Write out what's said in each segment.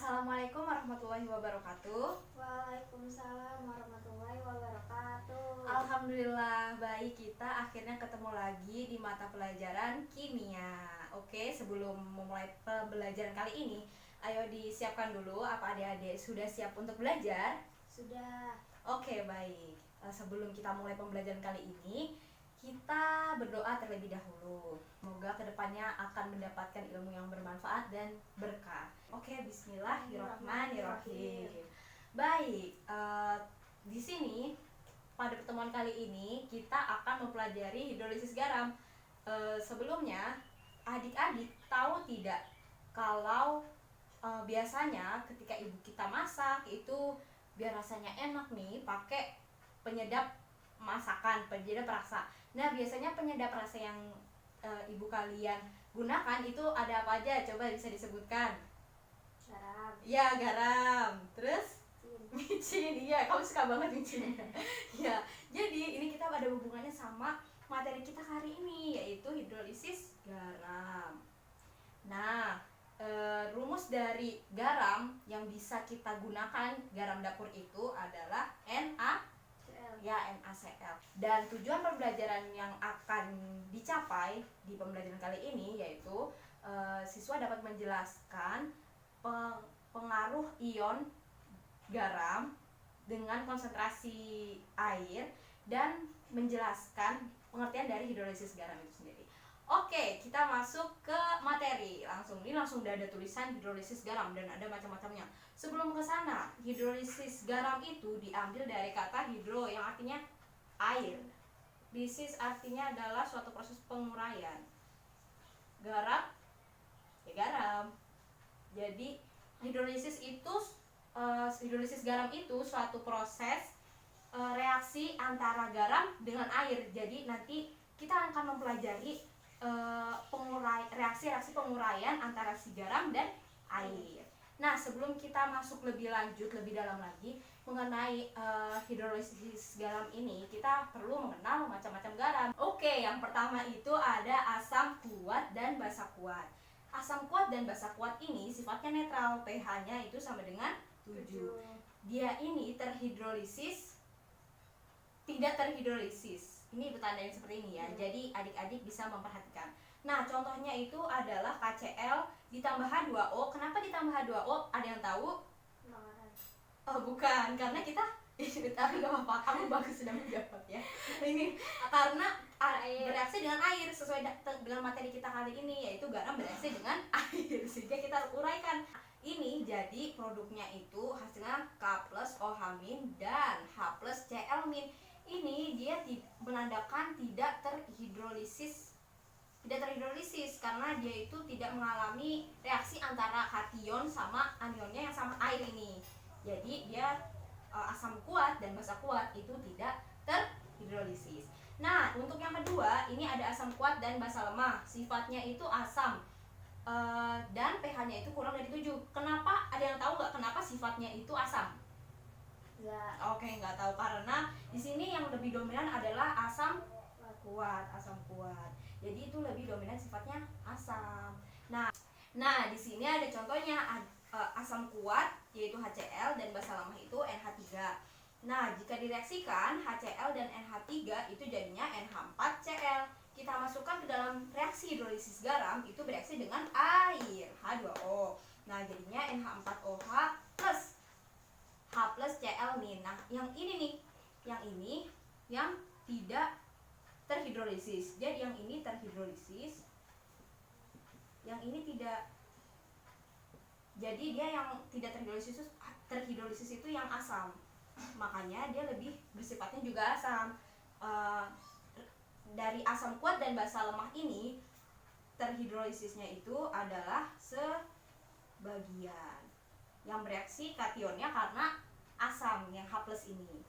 Assalamualaikum warahmatullahi wabarakatuh. Waalaikumsalam warahmatullahi wabarakatuh. Alhamdulillah baik, kita akhirnya ketemu lagi di mata pelajaran kimia. Oke, sebelum memulai pembelajaran kali ini, ayo disiapkan dulu. Apa adik-adik sudah siap untuk belajar? Sudah. Oke, baik. Sebelum kita mulai pembelajaran kali ini, kita berdoa terlebih dahulu. Semoga kedepannya akan mendapatkan ilmu yang bermanfaat dan berkah. Oke, bismillahirrahmanirrahim. Baik, di sini pada pertemuan kali ini kita akan mempelajari hidrolisis garam. Sebelumnya, adik-adik tahu tidak kalau biasanya ketika ibu kita masak itu biar rasanya enak nih pakai penyedap masakan, penyedap rasa. Nah, biasanya penyedap rasa yang ibu kalian gunakan itu ada apa aja? Coba bisa disebutkan. Garam. Ya, garam. Terus Micin. micin. Iya, kamu suka banget micin. Ya, jadi ini kita ada hubungannya sama materi kita hari ini, yaitu hidrolisis garam. Nah, rumus dari garam yang bisa kita gunakan garam dapur itu adalah NaCl. Dan tujuan pembelajaran yang akan dicapai di pembelajaran kali ini yaitu siswa dapat menjelaskan pengaruh ion garam dengan konsentrasi air dan menjelaskan pengertian dari hidrolisis garam itu sendiri. Oke, kita masuk ke materi. Langsung udah ada tulisan hidrolisis garam dan ada macam-macamnya. Sebelum ke sana, hidrolisis garam itu diambil dari kata hidro yang artinya air. Lisis artinya adalah suatu proses penguraian. Garam ya garam. Jadi hidrolisis garam itu suatu proses reaksi antara garam dengan air. Jadi nanti kita akan mempelajari reaksi penguraian antara si garam dan air. Nah, sebelum kita masuk lebih lanjut, lebih dalam lagi mengenai hidrolisis garam ini, kita perlu mengenal macam-macam garam. Oke, yang pertama itu ada asam kuat dan basa kuat. Asam kuat dan basa kuat ini sifatnya netral, pH-nya itu sama dengan 7. Dia ini terhidrolisis, tidak terhidrolisis. Ini bertanda yang seperti ini ya. Jadi adik-adik bisa memperhatikan. Nah, contohnya itu adalah KCl ditambah H2O. Kenapa ditambah H2O? Ada yang tahu? Oh, bukan, karena kita tapi gak apa-apa, kamu bagus sudah menjawab ya. Ini karena bereaksi dengan air sesuai dengan materi kita kali ini, yaitu garam bereaksi dengan air, sehingga kita uraikan. Ini jadi produknya itu hasilnya K plus OH- dan H plus Cl-. Ini dia menandakan tidak terhidrolisis karena dia itu tidak mengalami reaksi antara kation sama anionnya yang sama air ini. Jadi dia asam kuat dan basa kuat itu tidak terhidrolisis. Nah, untuk yang kedua ini ada asam kuat dan basa lemah. Sifatnya itu asam dan pH-nya itu kurang dari 7. Kenapa? Ada yang tahu nggak kenapa sifatnya itu asam? Enggak. Oke, nggak tahu, karena di sini yang lebih dominan adalah asam kuat. Jadi itu lebih dominan sifatnya asam. Nah, di sini ada contohnya asam kuat yaitu HCl dan basa lemah itu NH3. Nah, jika direaksikan HCl dan NH3 itu jadinya NH4Cl. Kita masukkan ke dalam reaksi hidrolisis garam itu bereaksi dengan air H2O. Nah, jadinya NH4OH plus H plus Cl nih. Nah, yang ini nih, yang tidak terhidrolisis. Jadi yang ini terhidrolisis, yang ini tidak. Jadi dia yang tidak terhidrolisis itu yang asam. Makanya dia lebih bersifatnya juga asam. Dari asam kuat dan basa lemah ini terhidrolisisnya itu adalah sebagian. Yang bereaksi kationnya karena asam yang H plus ini.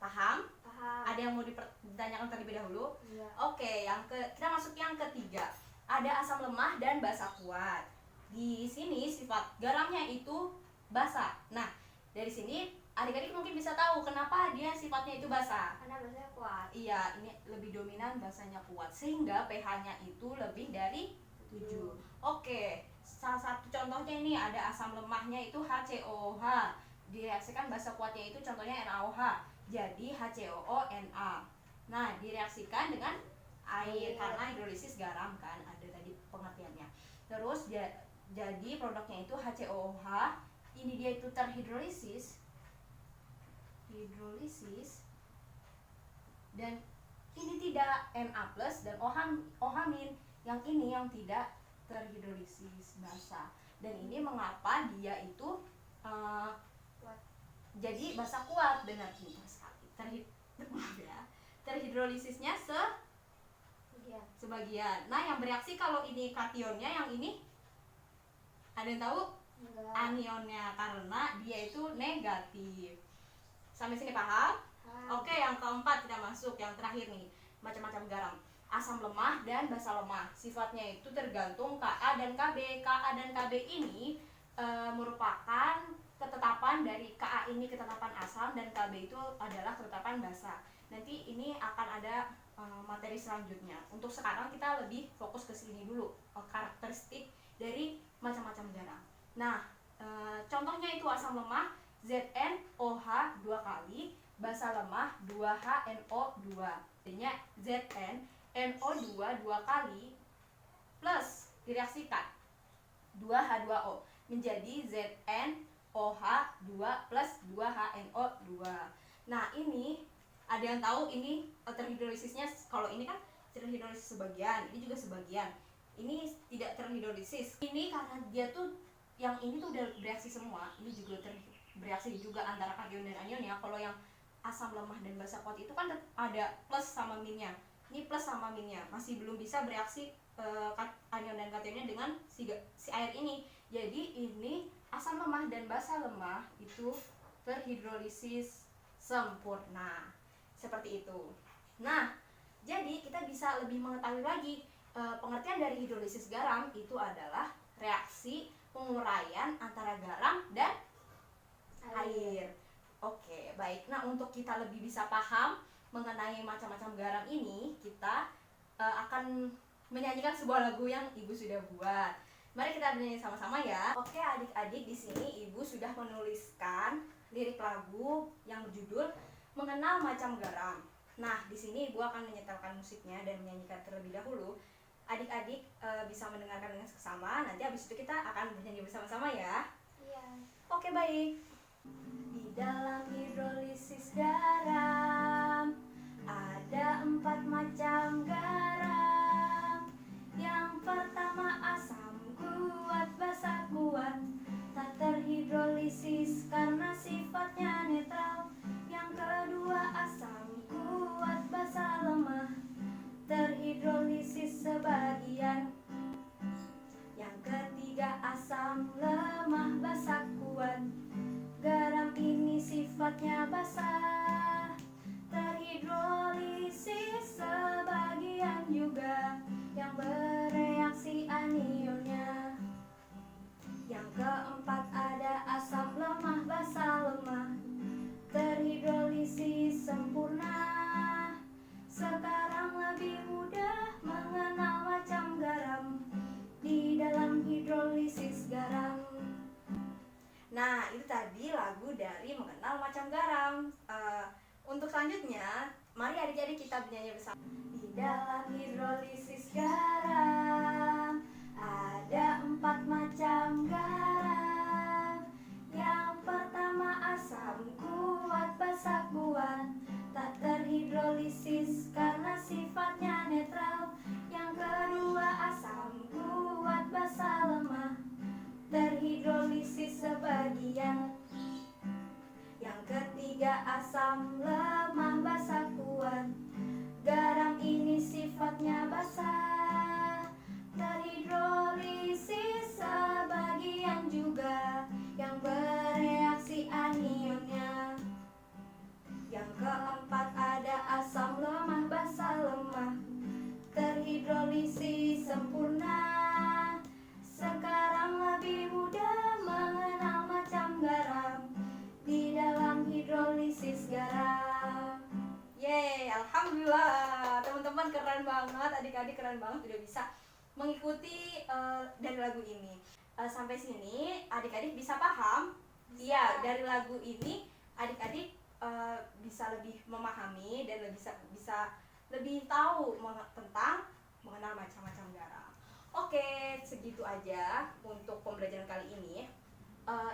Paham? Paham. Ada yang mau ditanyakan terlebih dahulu? Iya. Oke, kita masuk yang ketiga. Ada asam lemah dan basa kuat. Di sini sifat garamnya itu basa. Nah, dari sini adik-adik mungkin bisa tahu kenapa dia sifatnya itu basa. Karena basanya kuat. Iya, ini lebih dominan basanya kuat sehingga pH-nya itu lebih dari 7. Oke, salah satu contohnya ini ada asam lemahnya itu HCOH, direaksikan basa kuatnya itu contohnya NaOH, jadi HCOO-Na. Nah, direaksikan dengan air karena hidrolisis garam kan, ada tadi pengertiannya. Terus jadi produknya itu HCOOH, ini dia itu terhidrolisis, dan ini tidak Na plus dan OH min, yang ini yang tidak terhidrolisis basa. Dan ini mengapa dia itu jadi basa kuat, dengan pintar sekali. Terhidrolisisnya sebagian. Nah, yang bereaksi kalau ini kationnya, yang ini ada yang tahu? Enggak. Anionnya, karena dia itu negatif. Sampai sini paham? Oke, yang keempat kita masuk, yang terakhir nih, macam-macam garam. Asam lemah dan basa lemah. Sifatnya itu tergantung Ka dan Kb. Ka dan Kb ini merupakan ketetapan dari Ka ini ketetapan asam dan Kb itu adalah ketetapan basa. Nanti ini akan ada materi selanjutnya. Untuk sekarang kita lebih fokus ke sini dulu, karakteristik dari macam-macam garam. Nah, contohnya itu asam lemah ZnOH 2 kali, basa lemah 2HNO2. Artinya ZnNO2 2 kali plus direaksikan 2H2O menjadi ZnOH 2 plus 2HNO2. Nah, ini ada yang tahu ini terhidrolisisnya? Kalau ini kan terhidrolisis sebagian, ini juga sebagian. Ini tidak terhidrolisis. Ini karena dia tuh yang ini tuh udah bereaksi semua, ini juga bereaksi juga antara kation dan anion ya. Kalau yang asam lemah dan basa kuat itu kan ada plus sama minnya. Ini plus sama minnya, masih belum bisa bereaksi anion dan kationnya dengan si air ini. Jadi ini asam lemah dan basa lemah itu terhidrolisis sempurna. Seperti itu. Nah, jadi kita bisa lebih mengetahui lagi pengertian dari hidrolisis garam itu adalah reaksi penguraian antara garam dan air. Oke, baik. Nah, untuk kita lebih bisa paham mengenai macam-macam garam ini, kita akan menyanyikan sebuah lagu yang Ibu sudah buat. Mari kita bernyanyi sama-sama ya. Oke, adik-adik, di sini Ibu sudah menuliskan lirik lagu yang berjudul Mengenal Macam Garam. Nah, di sini Ibu akan menyetelkan musiknya dan menyanyikan terlebih dahulu. Adik-adik bisa mendengarkan dengan seksama. Nanti habis itu kita akan bernyanyi bersama-sama ya. Iya. Oke, baik. Di dalam hidrolisis garam ada 4 macam garam. Yang pertama asam kuat, basa kuat, tak terhidrolisis karena sifatnya netral. Yang kedua asam kuat, basa lemah, terhidrolisis sebagian. Yang ketiga asam lemah, basa kuat, garam ini sifatnya basa, terhidrolisis sebagian juga. Yang bereaksi anionnya. Yang keempat ada asam lemah, basa lemah, terhidrolisis sempurna. Sekarang lebih mudah mengenal macam garam di dalam hidrolisis garam. Nah, itu tadi lagu dari Mengenal Macam Garam. Untuk selanjutnya, mari adik-adik kita bernyanyi bersama. Di dalam hidrolisis garam ada 4 macam garam. Yang pertama asam kuat, basa kuat, tak terhidrolisis karena sifatnya netral. Yang kedua asam kuat, basa lemah, terhidrolisis sebagian. Yang ketiga asam lemah, basa kuat, garam ini sifatnya basa, terhidrolisis sebagian juga. Yang bereaksi anionnya. Yang keempat ada asam lemah, basa lemah, terhidrolisis sempurna. Sekarang lebih mudah mengenal macam garam di dalam hidrolisis garam. Yeay, alhamdulillah. Teman-teman keren banget, adik-adik keren banget udah bisa mengikuti dari lagu ini. sampai sini adik-adik bisa paham? Iya, dari lagu ini adik-adik bisa lebih memahami dan bisa lebih tahu tentang mengenal macam-macam garam. Oke, segitu aja untuk pembelajaran kali ini.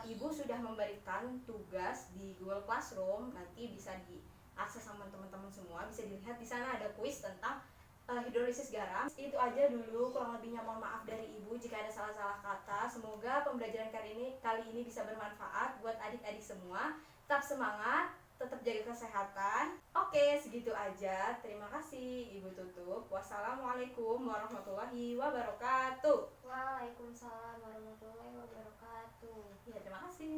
Ibu sudah memberikan tugas di Google Classroom, nanti bisa diakses sama teman-teman semua, bisa dilihat di sana ada kuis tentang hidrolisis garam. Itu aja dulu, kurang lebihnya mohon maaf dari Ibu jika ada salah-salah kata. Semoga pembelajaran kali ini bisa bermanfaat buat adik-adik semua. Tetap semangat, tetap jaga kesehatan. Oke, segitu aja. Terima kasih, Ibu tutup. Wassalamualaikum warahmatullahi wabarakatuh. Waalaikumsalam warahmatullahi wabarakatuh. Ya, terima kasih.